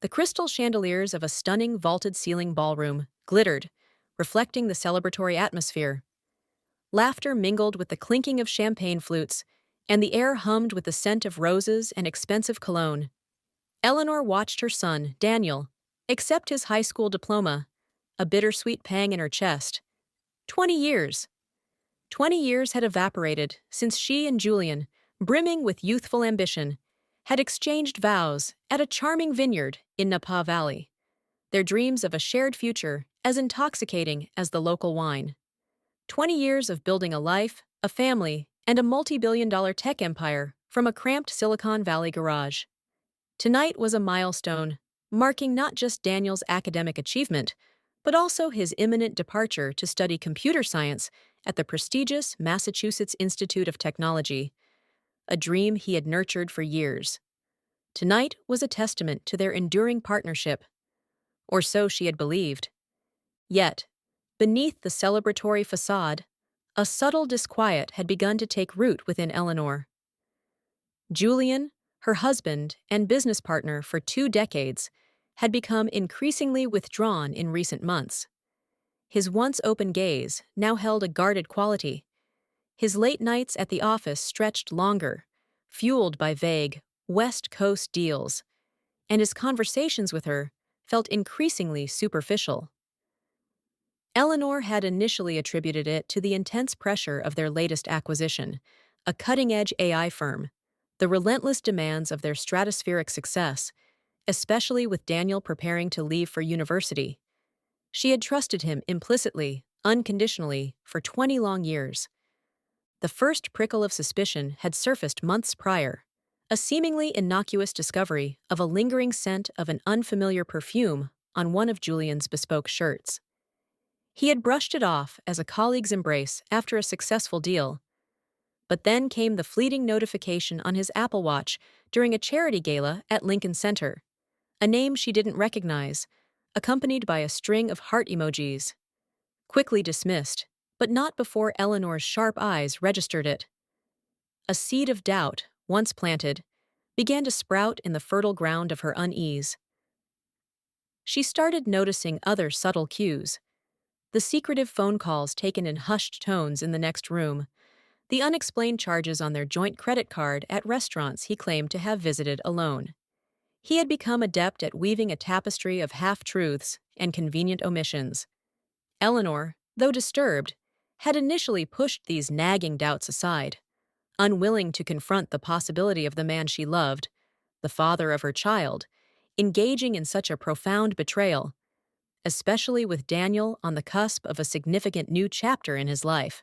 The crystal chandeliers of a stunning vaulted ceiling ballroom glittered, reflecting the celebratory atmosphere. Laughter mingled with the clinking of champagne flutes, and the air hummed with the scent of roses and expensive cologne. Eleanor watched her son, Daniel, accept his high school diploma, a bittersweet pang in her chest. 20 years. 20 years had evaporated since she and Julian, brimming with youthful ambition, had exchanged vows at a charming vineyard in Napa Valley, their dreams of a shared future as intoxicating as the local wine. 20 years of building a life, a family, and a multi-billion-dollar tech empire from a cramped Silicon Valley garage. Tonight was a milestone, marking not just Daniel's academic achievement, but also his imminent departure to study computer science at the prestigious Massachusetts Institute of Technology, a dream he had nurtured for years. Tonight was a testament to their enduring partnership, or so she had believed. Yet, beneath the celebratory facade, a subtle disquiet had begun to take root within Eleanor. Julian, her husband and business partner for 2 decades, had become increasingly withdrawn in recent months. His once open gaze now held a guarded quality. His late nights at the office stretched longer, fueled by vague, West Coast deals, and his conversations with her felt increasingly superficial. Eleanor had initially attributed it to the intense pressure of their latest acquisition, a cutting-edge AI firm, the relentless demands of their stratospheric success, especially with Daniel preparing to leave for university. She had trusted him implicitly, unconditionally, for 20 long years. The first prickle of suspicion had surfaced months prior, a seemingly innocuous discovery of a lingering scent of an unfamiliar perfume on one of Julian's bespoke shirts. He had brushed it off as a colleague's embrace after a successful deal. But then came the fleeting notification on his Apple Watch during a charity gala at Lincoln Center, a name she didn't recognize, accompanied by a string of heart emojis. Quickly dismissed, but not before Eleanor's sharp eyes registered it. A seed of doubt, once planted, began to sprout in the fertile ground of her unease. She started noticing other subtle cues. The secretive phone calls taken in hushed tones in the next room, the unexplained charges on their joint credit card at restaurants he claimed to have visited alone. He had become adept at weaving a tapestry of half-truths and convenient omissions. Eleanor, though disturbed, had initially pushed these nagging doubts aside, unwilling to confront the possibility of the man she loved, the father of her child, engaging in such a profound betrayal, especially with Daniel on the cusp of a significant new chapter in his life.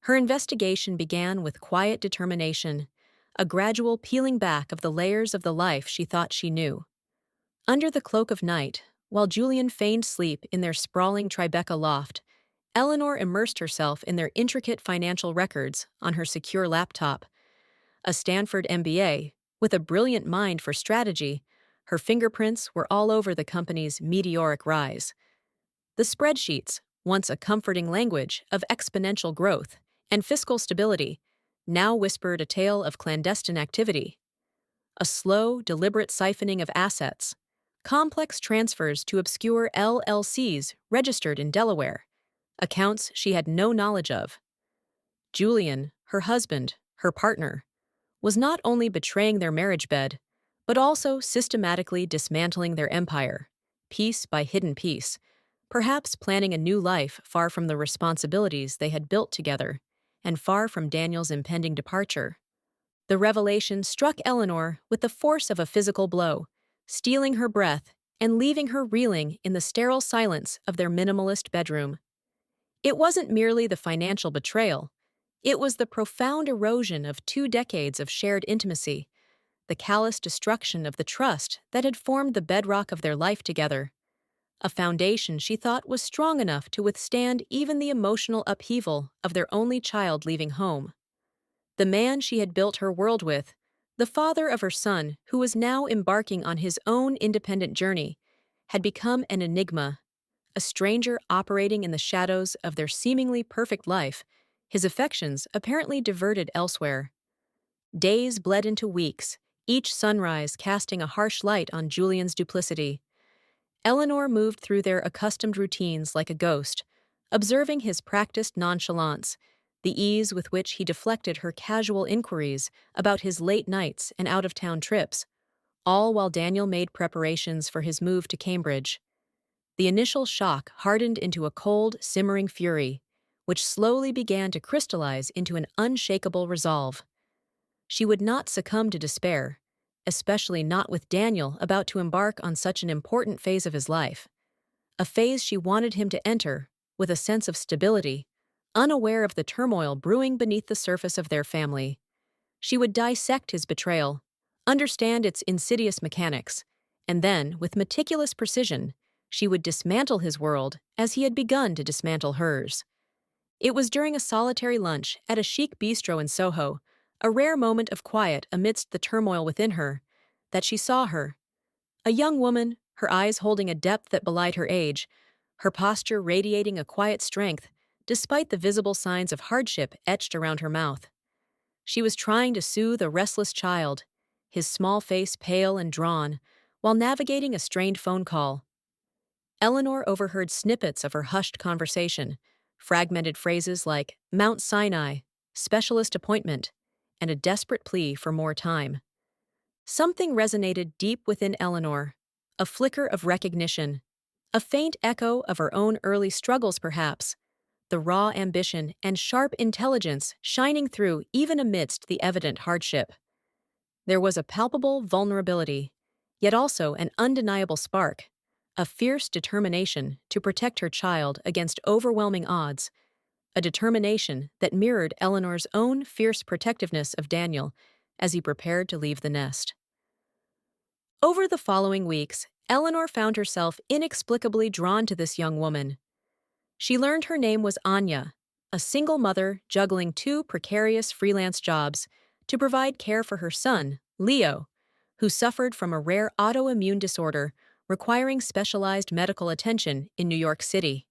Her investigation began with quiet determination, a gradual peeling back of the layers of the life she thought she knew. Under the cloak of night, while Julian feigned sleep in their sprawling Tribeca loft, Eleanor immersed herself in their intricate financial records on her secure laptop. A Stanford MBA, with a brilliant mind for strategy, her fingerprints were all over the company's meteoric rise. The spreadsheets, once a comforting language of exponential growth and fiscal stability, now whispered a tale of clandestine activity. A slow, deliberate siphoning of assets, complex transfers to obscure LLCs registered in Delaware, accounts she had no knowledge of. Julian, her husband, her partner, was not only betraying their marriage bed, but also systematically dismantling their empire, piece by hidden piece, perhaps planning a new life far from the responsibilities they had built together, and far from Daniel's impending departure. The revelation struck Eleanor with the force of a physical blow, stealing her breath and leaving her reeling in the sterile silence of their minimalist bedroom. It wasn't merely the financial betrayal. It was the profound erosion of 2 decades of shared intimacy, the callous destruction of the trust that had formed the bedrock of their life together, a foundation she thought was strong enough to withstand even the emotional upheaval of their only child leaving home. The man she had built her world with, the father of her son who was now embarking on his own independent journey, had become an enigma, a stranger operating in the shadows of their seemingly perfect life, his affections apparently diverted elsewhere. Days bled into weeks, each sunrise casting a harsh light on Julian's duplicity. Eleanor moved through their accustomed routines like a ghost, observing his practiced nonchalance, the ease with which he deflected her casual inquiries about his late nights and out-of-town trips, all while Daniel made preparations for his move to Cambridge. The initial shock hardened into a cold, simmering fury, which slowly began to crystallize into an unshakable resolve. She would not succumb to despair, especially not with Daniel about to embark on such an important phase of his life, a phase she wanted him to enter with a sense of stability, unaware of the turmoil brewing beneath the surface of their family. She would dissect his betrayal, understand its insidious mechanics, and then, with meticulous precision, she would dismantle his world as he had begun to dismantle hers. It was during a solitary lunch at a chic bistro in Soho, a rare moment of quiet amidst the turmoil within her, that she saw her. A young woman, her eyes holding a depth that belied her age, her posture radiating a quiet strength, despite the visible signs of hardship etched around her mouth. She was trying to soothe a restless child, his small face pale and drawn, while navigating a strained phone call. Eleanor overheard snippets of her hushed conversation, fragmented phrases like Mount Sinai, specialist appointment, and a desperate plea for more time. Something resonated deep within Eleanor, a flicker of recognition, a faint echo of her own early struggles perhaps, the raw ambition and sharp intelligence shining through even amidst the evident hardship. There was a palpable vulnerability, yet also an undeniable spark, a fierce determination to protect her child against overwhelming odds, a determination that mirrored Eleanor's own fierce protectiveness of Daniel as he prepared to leave the nest. Over the following weeks, Eleanor found herself inexplicably drawn to this young woman. She learned her name was Anya, a single mother juggling two precarious freelance jobs to provide care for her son, Leo, who suffered from a rare autoimmune disorder requiring specialized medical attention in New York City.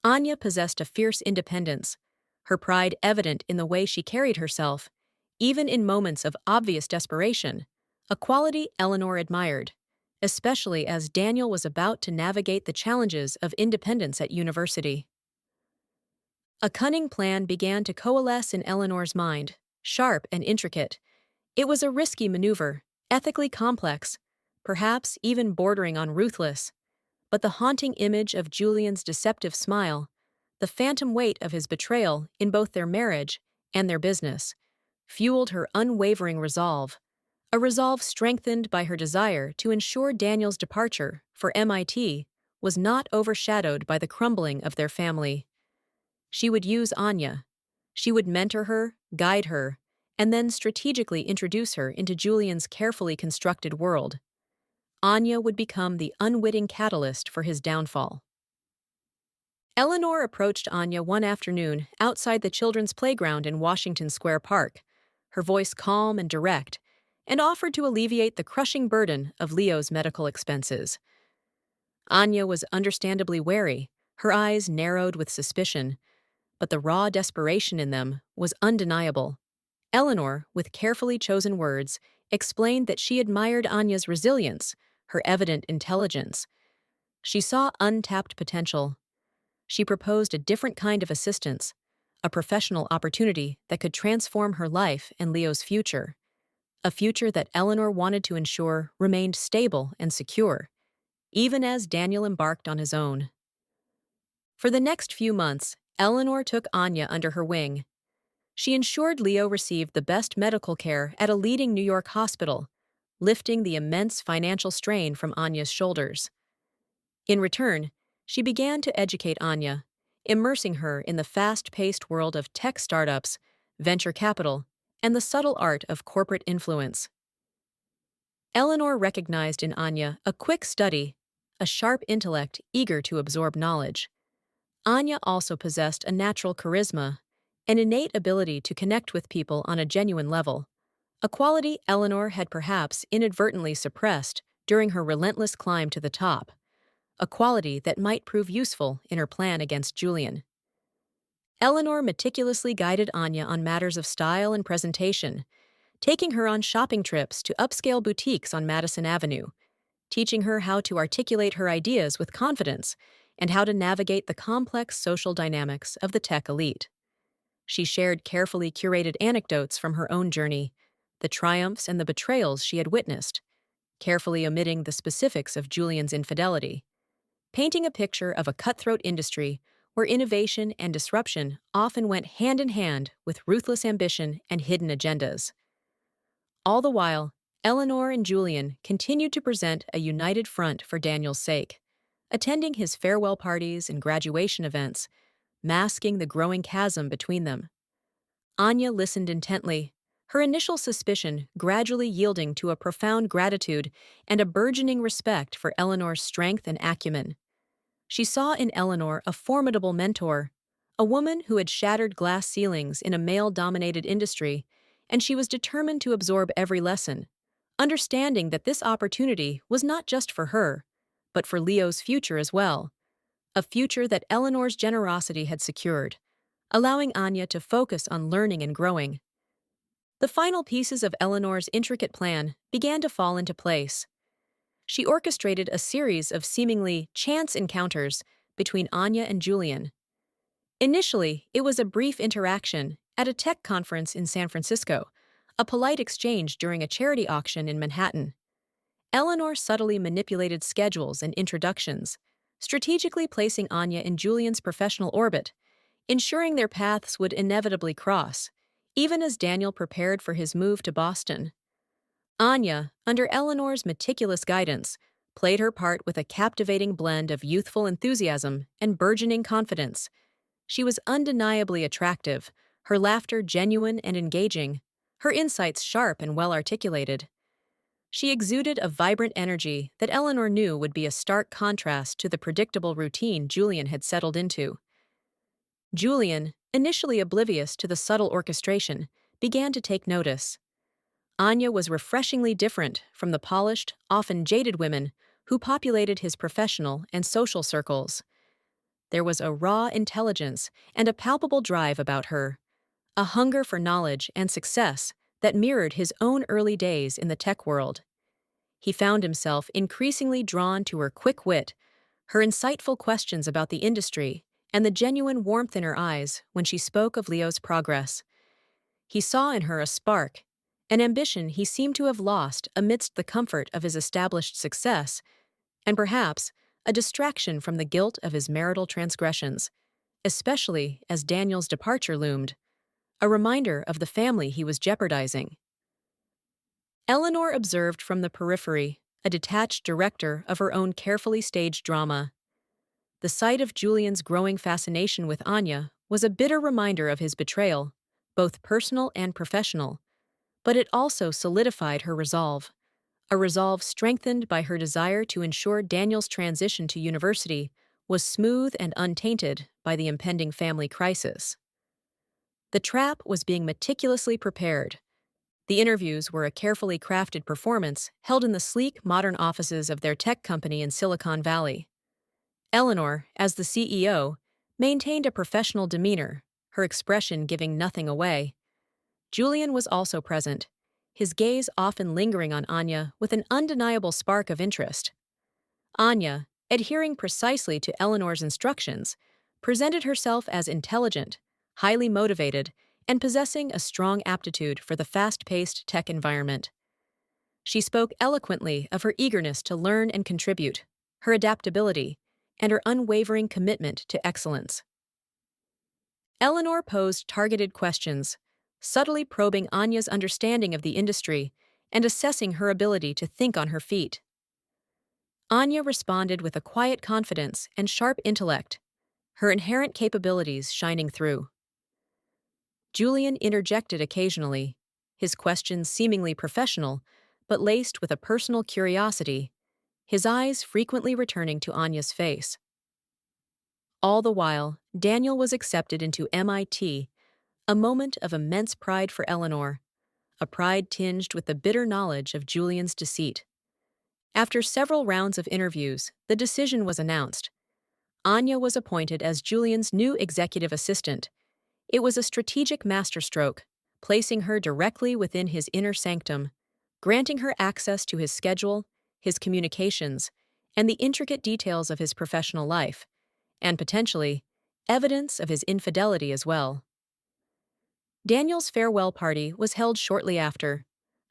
Anya possessed a fierce independence, her pride evident in the way she carried herself, even in moments of obvious desperation, a quality Eleanor admired, especially as Daniel was about to navigate the challenges of independence at university. A cunning plan began to coalesce in Eleanor's mind, sharp and intricate. It was a risky maneuver, ethically complex, perhaps even bordering on ruthless, but the haunting image of Julian's deceptive smile, the phantom weight of his betrayal in both their marriage and their business, fueled her unwavering resolve, a resolve strengthened by her desire to ensure Daniel's departure for MIT was not overshadowed by the crumbling of their family. She would use Anya. She would mentor her, guide her, and then strategically introduce her into Julian's carefully constructed world. Anya would become the unwitting catalyst for his downfall. Eleanor approached Anya one afternoon outside the children's playground in Washington Square Park, her voice calm and direct, and offered to alleviate the crushing burden of Leo's medical expenses. Anya was understandably wary, her eyes narrowed with suspicion, but the raw desperation in them was undeniable. Eleanor, with carefully chosen words, explained that she admired Anya's resilience, her evident intelligence. She saw untapped potential. She proposed a different kind of assistance, a professional opportunity that could transform her life and Leo's future, a future that Eleanor wanted to ensure remained stable and secure, even as Daniel embarked on his own. For the next few months, Eleanor took Anya under her wing. She ensured Leo received the best medical care at a leading New York hospital, lifting the immense financial strain from Anya's shoulders. In return, she began to educate Anya, immersing her in the fast-paced world of tech startups, venture capital, and the subtle art of corporate influence. Eleanor recognized in Anya a quick study, a sharp intellect eager to absorb knowledge. Anya also possessed a natural charisma, an innate ability to connect with people on a genuine level, a quality Eleanor had perhaps inadvertently suppressed during her relentless climb to the top, a quality that might prove useful in her plan against Julian. Eleanor meticulously guided Anya on matters of style and presentation, taking her on shopping trips to upscale boutiques on Madison Avenue, teaching her how to articulate her ideas with confidence and how to navigate the complex social dynamics of the tech elite. She shared carefully curated anecdotes from her own journey, the triumphs and the betrayals she had witnessed, carefully omitting the specifics of Julian's infidelity, painting a picture of a cutthroat industry where innovation and disruption often went hand in hand with ruthless ambition and hidden agendas. All the while, Eleanor and Julian continued to present a united front for Daniel's sake, attending his farewell parties and graduation events, masking the growing chasm between them. Anya listened intently, her initial suspicion gradually yielding to a profound gratitude and a burgeoning respect for Eleanor's strength and acumen. She saw in Eleanor a formidable mentor, a woman who had shattered glass ceilings in a male-dominated industry, and she was determined to absorb every lesson, understanding that this opportunity was not just for her, but for Leo's future as well, a future that Eleanor's generosity had secured, allowing Anya to focus on learning and growing. The final pieces of Eleanor's intricate plan began to fall into place. She orchestrated a series of seemingly chance encounters between Anya and Julian. Initially, it was a brief interaction at a tech conference in San Francisco, a polite exchange during a charity auction in Manhattan. Eleanor subtly manipulated schedules and introductions, strategically placing Anya in Julian's professional orbit, ensuring their paths would inevitably cross, even as Daniel prepared for his move to Boston. Anya, under Eleanor's meticulous guidance, played her part with a captivating blend of youthful enthusiasm and burgeoning confidence. She was undeniably attractive, her laughter genuine and engaging, her insights sharp and well-articulated. She exuded a vibrant energy that Eleanor knew would be a stark contrast to the predictable routine Julian had settled into. Julian, initially oblivious to the subtle orchestration, began to take notice. Anya was refreshingly different from the polished, often jaded women who populated his professional and social circles. There was a raw intelligence and a palpable drive about her, a hunger for knowledge and success that mirrored his own early days in the tech world. He found himself increasingly drawn to her quick wit, her insightful questions about the industry, and the genuine warmth in her eyes when she spoke of Leo's progress. He saw in her a spark, an ambition he seemed to have lost amidst the comfort of his established success, and perhaps a distraction from the guilt of his marital transgressions, especially as Daniel's departure loomed, a reminder of the family he was jeopardizing. Eleanor observed from the periphery, a detached director of her own carefully staged drama. The sight of Julian's growing fascination with Anya was a bitter reminder of his betrayal, both personal and professional, but it also solidified her resolve, a resolve strengthened by her desire to ensure Daniel's transition to university was smooth and untainted by the impending family crisis. The trap was being meticulously prepared. The interviews were a carefully crafted performance held in the sleek, modern offices of their tech company in Silicon Valley. Eleanor, as the CEO, maintained a professional demeanor, her expression giving nothing away. Julian was also present, his gaze often lingering on Anya with an undeniable spark of interest. Anya, adhering precisely to Eleanor's instructions, presented herself as intelligent, highly motivated, and possessing a strong aptitude for the fast-paced tech environment. She spoke eloquently of her eagerness to learn and contribute, her adaptability, and her unwavering commitment to excellence. Eleanor posed targeted questions, subtly probing Anya's understanding of the industry and assessing her ability to think on her feet. Anya responded with a quiet confidence and sharp intellect, her inherent capabilities shining through. Julian interjected occasionally, his questions seemingly professional, but laced with a personal curiosity, his eyes frequently returning to Anya's face. All the while, Daniel was accepted into MIT, a moment of immense pride for Eleanor, a pride tinged with the bitter knowledge of Julian's deceit. After several rounds of interviews, the decision was announced. Anya was appointed as Julian's new executive assistant. It was a strategic masterstroke, placing her directly within his inner sanctum, granting her access to his schedule, his communications, and the intricate details of his professional life, and potentially, evidence of his infidelity as well. Daniel's farewell party was held shortly after,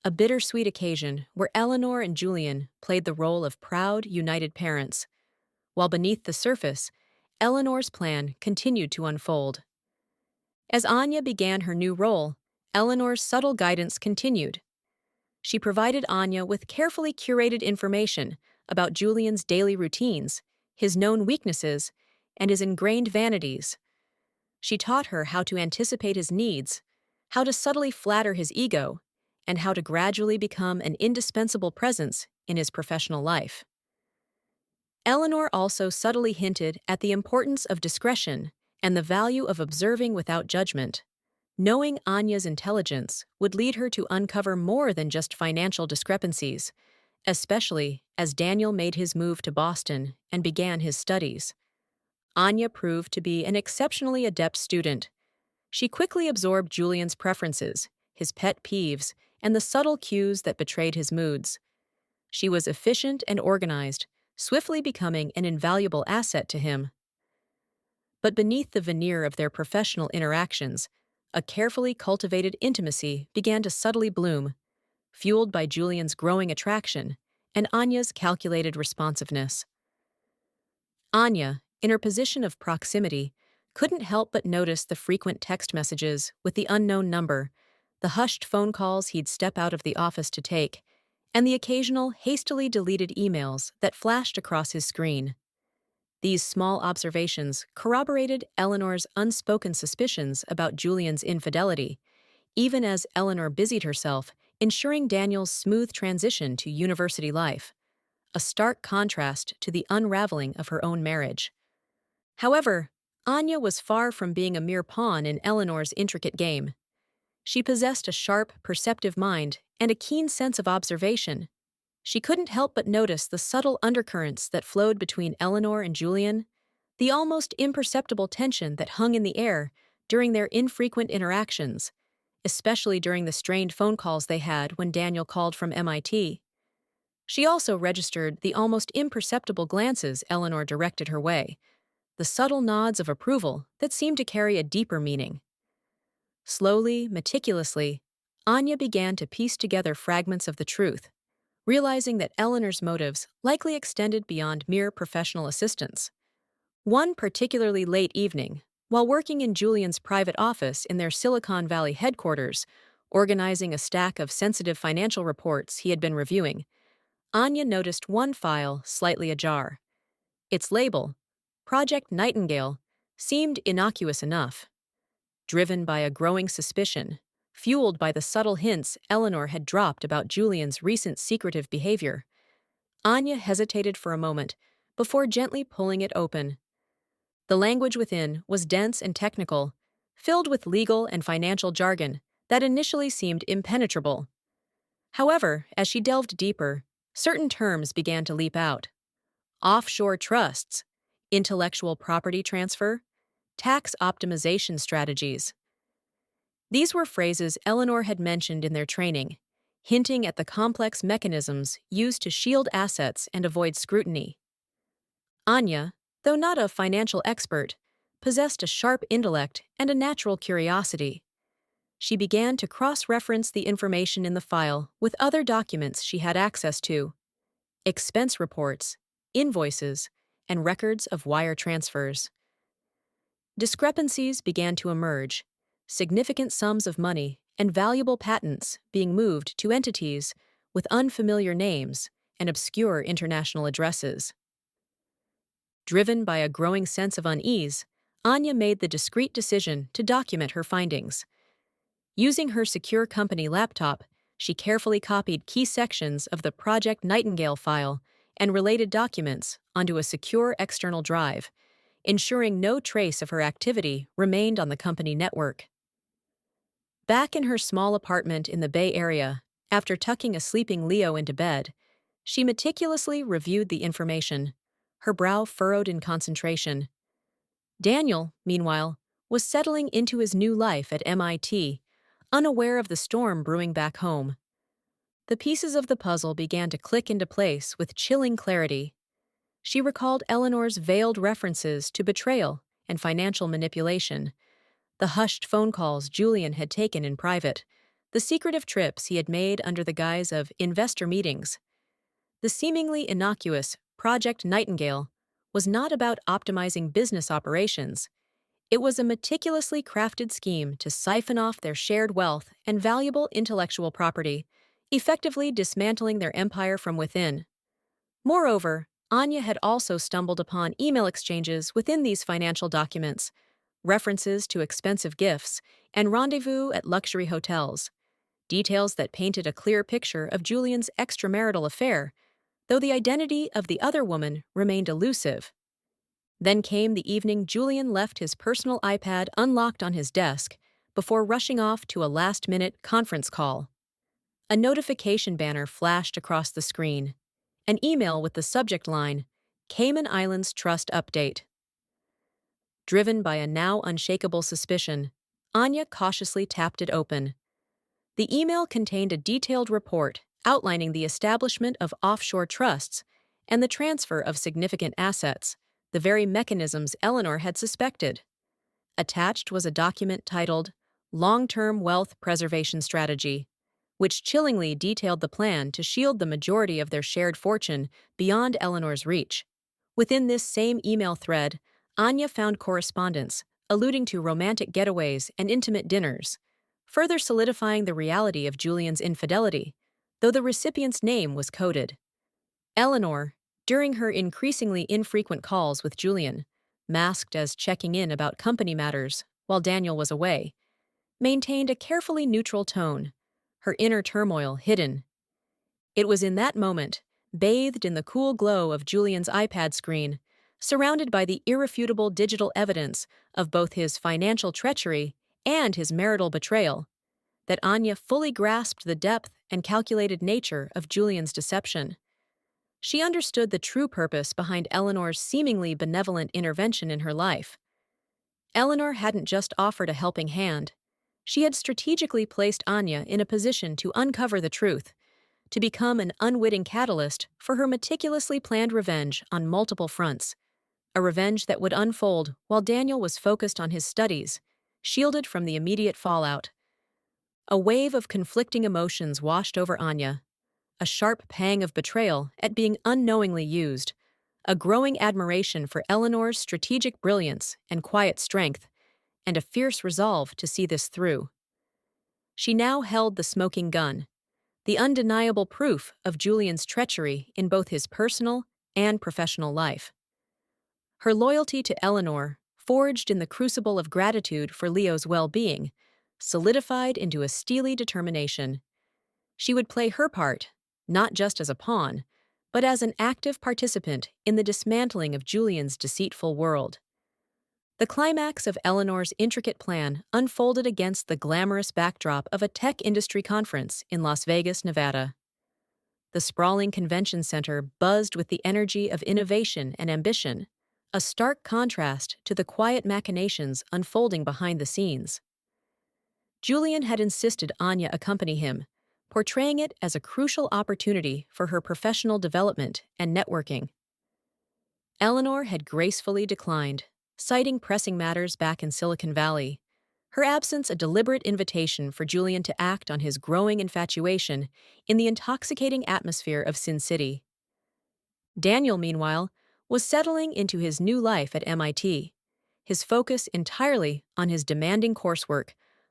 a bittersweet occasion where Eleanor and Julian played the role of proud, united parents, while beneath the surface, Eleanor's plan continued to unfold. As Anya began her new role, Eleanor's subtle guidance continued. She provided Anya with carefully curated information about Julian's daily routines, his known weaknesses, and his ingrained vanities. She taught her how to anticipate his needs, how to subtly flatter his ego, and how to gradually become an indispensable presence in his professional life. Eleanor also subtly hinted at the importance of discretion and the value of observing without judgment. Knowing Anya's intelligence would lead her to uncover more than just financial discrepancies, especially as Daniel made his move to Boston and began his studies. Anya proved to be an exceptionally adept student. She quickly absorbed Julian's preferences, his pet peeves, and the subtle cues that betrayed his moods. She was efficient and organized, swiftly becoming an invaluable asset to him. But beneath the veneer of their professional interactions, a carefully cultivated intimacy began to subtly bloom, fueled by Julian's growing attraction and Anya's calculated responsiveness. Anya, in her position of proximity, couldn't help but notice the frequent text messages with the unknown number, the hushed phone calls he'd step out of the office to take, and the occasional hastily deleted emails that flashed across his screen. These small observations corroborated Eleanor's unspoken suspicions about Julian's infidelity, even as Eleanor busied herself ensuring Daniel's smooth transition to university life, a stark contrast to the unraveling of her own marriage. However, Anya was far from being a mere pawn in Eleanor's intricate game. She possessed a sharp, perceptive mind and a keen sense of observation. She couldn't help but notice the subtle undercurrents that flowed between Eleanor and Julian, the almost imperceptible tension that hung in the air during their infrequent interactions, especially during the strained phone calls they had when Daniel called from MIT. She also registered the almost imperceptible glances Eleanor directed her way, the subtle nods of approval that seemed to carry a deeper meaning. Slowly, meticulously, Anya began to piece together fragments of the truth, realizing that Eleanor's motives likely extended beyond mere professional assistance. One particularly late evening, while working in Julian's private office in their Silicon Valley headquarters, organizing a stack of sensitive financial reports he had been reviewing, Anya noticed one file slightly ajar. Its label, Project Nightingale, seemed innocuous enough. Driven by a growing suspicion, fueled by the subtle hints Eleanor had dropped about Julian's recent secretive behavior, Anya hesitated for a moment before gently pulling it open. The language within was dense and technical, filled with legal and financial jargon that initially seemed impenetrable. However, as she delved deeper, certain terms began to leap out. Offshore trusts, intellectual property transfer, tax optimization strategies. These were phrases Eleanor had mentioned in their training, hinting at the complex mechanisms used to shield assets and avoid scrutiny. Anya, though not a financial expert, possessed a sharp intellect and a natural curiosity. She began to cross-reference the information in the file with other documents she had access to: expense reports, invoices, and records of wire transfers. Discrepancies began to emerge, significant sums of money and valuable patents being moved to entities with unfamiliar names and obscure international addresses. Driven by a growing sense of unease, Anya made the discreet decision to document her findings. Using her secure company laptop, she carefully copied key sections of the Project Nightingale file and related documents onto a secure external drive, ensuring no trace of her activity remained on the company network. Back in her small apartment in the Bay Area, after tucking a sleeping Leo into bed, she meticulously reviewed the information, her brow furrowed in concentration. Daniel, meanwhile, was settling into his new life at MIT, unaware of the storm brewing back home. The pieces of the puzzle began to click into place with chilling clarity. She recalled Eleanor's veiled references to betrayal and financial manipulation, the hushed phone calls Julian had taken in private, the secretive trips he had made under the guise of investor meetings. The seemingly innocuous Project Nightingale was not about optimizing business operations. It was a meticulously crafted scheme to siphon off their shared wealth and valuable intellectual property, effectively dismantling their empire from within. Moreover, Anya had also stumbled upon email exchanges within these financial documents, references to expensive gifts, and rendezvous at luxury hotels, details that painted a clear picture of Julian's extramarital affair, though the identity of the other woman remained elusive. Then came the evening Julian left his personal iPad unlocked on his desk before rushing off to a last-minute conference call. A notification banner flashed across the screen, an email with the subject line, Cayman Islands Trust Update. Driven by a now unshakable suspicion, Anya cautiously tapped it open. The email contained a detailed report outlining the establishment of offshore trusts and the transfer of significant assets, the very mechanisms Eleanor had suspected. Attached was a document titled Long-Term Wealth Preservation Strategy, which chillingly detailed the plan to shield the majority of their shared fortune beyond Eleanor's reach. Within this same email thread, Anya found correspondence alluding to romantic getaways and intimate dinners, further solidifying the reality of Julian's infidelity, though the recipient's name was coded. Eleanor, during her increasingly infrequent calls with Julian, masked as checking in about company matters while Daniel was away, maintained a carefully neutral tone, her inner turmoil hidden. It was in that moment, bathed in the cool glow of Julian's iPad screen, surrounded by the irrefutable digital evidence of both his financial treachery and his marital betrayal, that Anya fully grasped the depth and calculated nature of Julian's deception. She understood the true purpose behind Eleanor's seemingly benevolent intervention in her life. Eleanor hadn't just offered a helping hand. She had strategically placed Anya in a position to uncover the truth, to become an unwitting catalyst for her meticulously planned revenge on multiple fronts, a revenge that would unfold while Daniel was focused on his studies, shielded from the immediate fallout. A wave of conflicting emotions washed over Anya, a sharp pang of betrayal at being unknowingly used, a growing admiration for Eleanor's strategic brilliance and quiet strength, and a fierce resolve to see this through. She now held the smoking gun, the undeniable proof of Julian's treachery in both his personal and professional life. Her loyalty to Eleanor, forged in the crucible of gratitude for Leo's well-being, solidified into a steely determination. She would play her part, not just as a pawn, but as an active participant in the dismantling of Julian's deceitful world. The climax of Eleanor's intricate plan unfolded against the glamorous backdrop of a tech industry conference in Las Vegas, Nevada. The sprawling convention center buzzed with the energy of innovation and ambition, a stark contrast to the quiet machinations unfolding behind the scenes. Julian had insisted Anya accompany him, portraying it as a crucial opportunity for her professional development and networking. Eleanor had gracefully declined, citing pressing matters back in Silicon Valley, her absence a deliberate invitation for Julian to act on his growing infatuation in the intoxicating atmosphere of Sin City. Daniel, meanwhile, was settling into his new life at MIT, his focus entirely on his demanding coursework,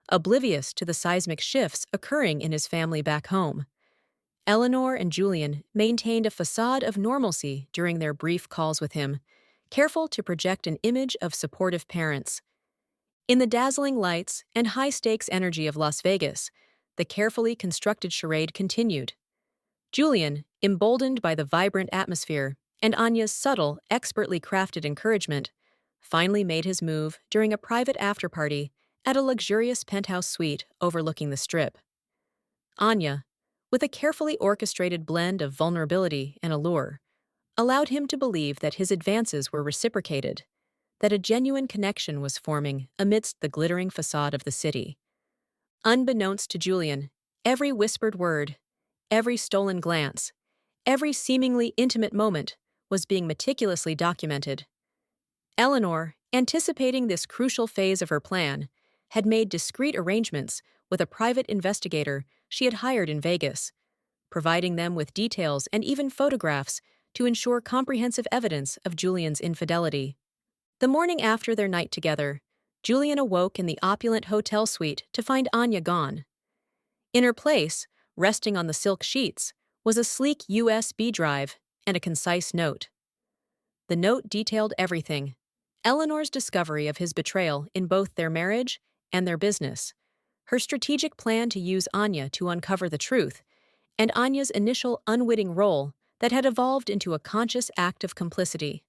oblivious to the seismic shifts occurring in his family back home. Eleanor and Julian maintained a facade of normalcy during their brief calls with him, careful to project an image of supportive parents. In the dazzling lights and high-stakes energy of Las Vegas, the carefully constructed charade continued. Julian, emboldened by the vibrant atmosphere and Anya's subtle, expertly crafted encouragement, finally made his move during a private after-party at a luxurious penthouse suite overlooking the Strip. Anya, with a carefully orchestrated blend of vulnerability and allure, allowed him to believe that his advances were reciprocated, that a genuine connection was forming amidst the glittering facade of the city. Unbeknownst to Julian, every whispered word, every stolen glance, every seemingly intimate moment was being meticulously documented. Eleanor, anticipating this crucial phase of her plan, had made discreet arrangements with a private investigator she had hired in Vegas, providing them with details and even photographs to ensure comprehensive evidence of Julian's infidelity. The morning after their night together, Julian awoke in the opulent hotel suite to find Anya gone. In her place, resting on the silk sheets, was a sleek USB drive and a concise note. The note detailed everything: Eleanor's discovery of his betrayal in both their marriage and their business, her strategic plan to use Anya to uncover the truth, and Anya's initial unwitting role that had evolved into a conscious act of complicity.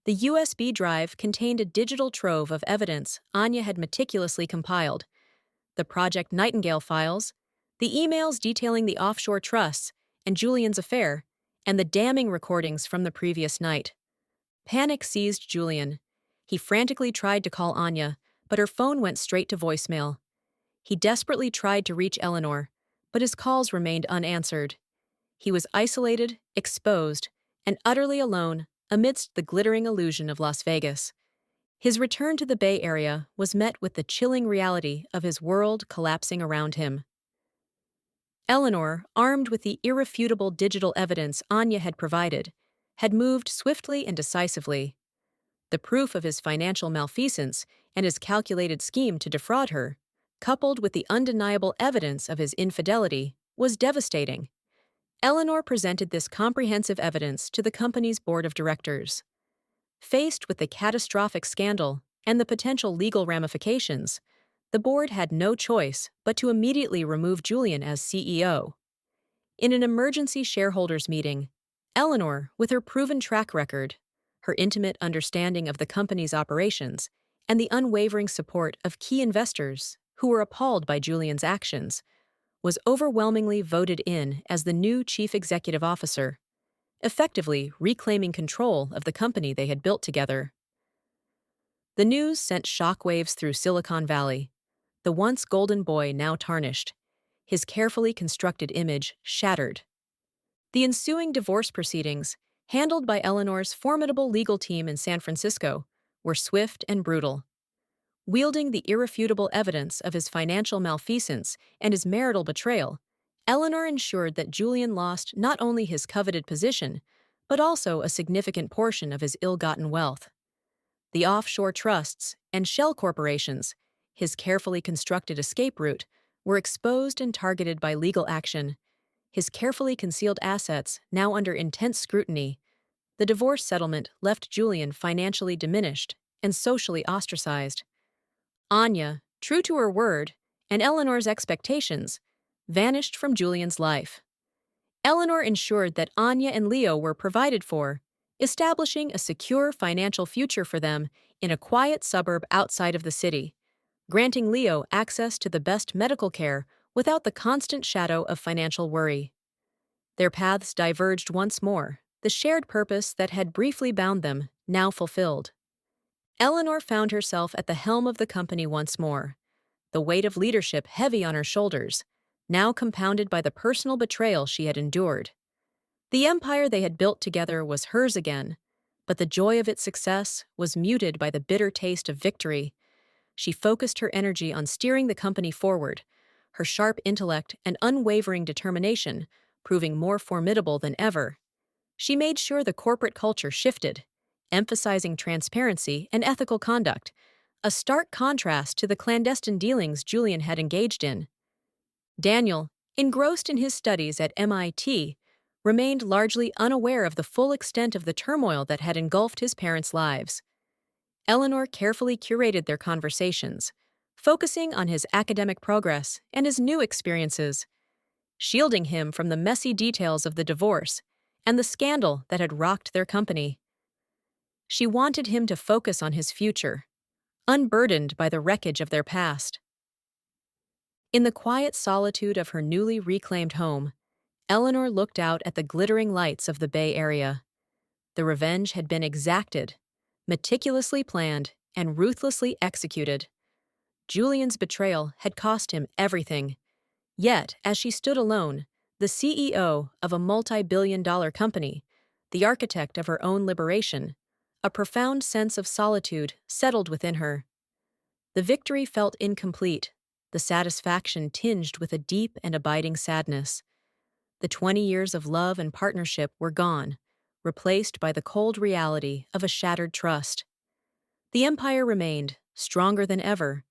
The USB drive contained a digital trove of evidence Anya had meticulously compiled: the Project Nightingale files, the emails detailing the offshore trusts and Julian's affair, and the damning recordings from the previous night. Panic seized Julian. He frantically tried to call Anya, but her phone went straight to voicemail. He desperately tried to reach Eleanor, but his calls remained unanswered. He was isolated, exposed, and utterly alone amidst the glittering illusion of Las Vegas. His return to the Bay Area was met with the chilling reality of his world collapsing around him. Eleanor, armed with the irrefutable digital evidence Anya had provided, had moved swiftly and decisively. The proof of his financial malfeasance and his calculated scheme to defraud her, coupled with the undeniable evidence of his infidelity, was devastating. Eleanor presented this comprehensive evidence to the company's board of directors. Faced with the catastrophic scandal and the potential legal ramifications, the board had no choice but to immediately remove Julian as CEO. In an emergency shareholders meeting, Eleanor, with her proven track record, her intimate understanding of the company's operations, and the unwavering support of key investors who were appalled by Julian's actions, was overwhelmingly voted in as the new chief executive officer, effectively reclaiming control of the company they had built together. The news sent shockwaves through Silicon Valley. The once golden boy now tarnished, his carefully constructed image shattered. The ensuing divorce proceedings, handled by Eleanor's formidable legal team in San Francisco, were swift and brutal. Wielding the irrefutable evidence of his financial malfeasance and his marital betrayal, Eleanor ensured that Julian lost not only his coveted position, but also a significant portion of his ill-gotten wealth. The offshore trusts and shell corporations, his carefully constructed escape route, were exposed and targeted by legal action. His carefully concealed assets now under intense scrutiny, the divorce settlement left Julian financially diminished and socially ostracized. Anya, true to her word and Eleanor's expectations, vanished from Julian's life. Eleanor ensured that Anya and Leo were provided for, establishing a secure financial future for them in a quiet suburb outside of the city, granting Leo access to the best medical care without the constant shadow of financial worry. Their paths diverged once more, the shared purpose that had briefly bound them now fulfilled. Eleanor found herself at the helm of the company once more, the weight of leadership heavy on her shoulders, now compounded by the personal betrayal she had endured. The empire they had built together was hers again, but the joy of its success was muted by the bitter taste of victory. She focused her energy on steering the company forward, her sharp intellect and unwavering determination proving more formidable than ever. She made sure the corporate culture shifted, emphasizing transparency and ethical conduct, a stark contrast to the clandestine dealings Julian had engaged in. Daniel, engrossed in his studies at MIT, remained largely unaware of the full extent of the turmoil that had engulfed his parents' lives. Eleanor carefully curated their conversations, focusing on his academic progress and his new experiences, shielding him from the messy details of the divorce and the scandal that had rocked their company. She wanted him to focus on his future, unburdened by the wreckage of their past. In the quiet solitude of her newly reclaimed home, Eleanor looked out at the glittering lights of the Bay Area. The revenge had been exacted, meticulously planned, and ruthlessly executed. Julian's betrayal had cost him everything. Yet, as she stood alone, the CEO of a multi-billion-dollar company, the architect of her own liberation, a profound sense of solitude settled within her. The victory felt incomplete, the satisfaction tinged with a deep and abiding sadness. The 20 years of love and partnership were gone, replaced by the cold reality of a shattered trust. The empire remained, stronger than ever,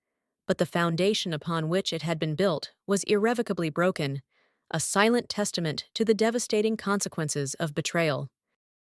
but the foundation upon which it had been built was irrevocably broken, a silent testament to the devastating consequences of betrayal.